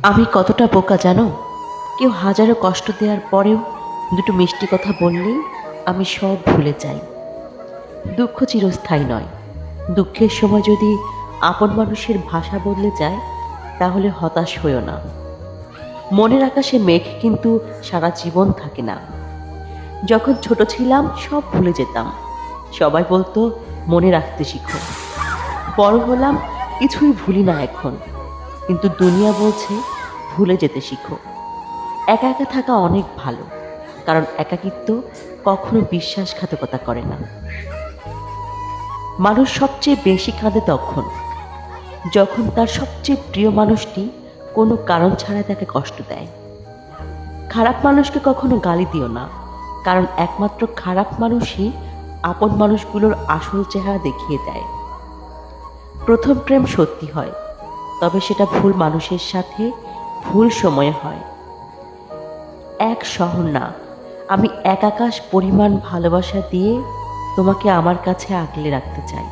আমি কতটা বোকা জানো? কেউ হাজারো কষ্ট দেওয়ার পরেও দুটো মিষ্টি কথা বললেই আমি সব ভুলে যাই। দুঃখ চিরস্থায়ী নয়। দুঃখের সময় যদি আপন মানুষের ভাষা বদলে যায়, তাহলে হতাশ হইও না। মনের আকাশে মেঘ কিন্তু সারা জীবন থাকে না। যখন ছোট ছিলাম সব ভুলে যেতাম। সবাই বলতো মনে রাখতে শিখো। বড় হলাম, কিছুই ভুলি না এখন। কিন্তু দুনিয়া বলছে ভুলে যেতে শিখো। একা একা থাকা অনেক ভালো, কারণ একাকিত্ব কখনো বিশ্বাসঘাতকতা করে না। মানুষ সবচেয়ে বেশি কাঁদে তখন, যখন তার সবচেয়ে প্রিয় মানুষটি কোনো কারণ ছাড়া তাকে কষ্ট দেয়। খারাপ মানুষকে কখনো গালি দিও না, কারণ একমাত্র খারাপ মানুষই আপন মানুষগুলোর আসল চেহারা দেখিয়ে দেয়। প্রথম প্রেম সত্যি হয়, তবে সেটা ভুল মানুষের সাথে ভুল সময়ে হয়। এক শহর না, আমি এক আকাশ পরিমাণ ভালোবাসা দিয়ে তোমাকে আমার কাছে আগলে রাখতে চাই।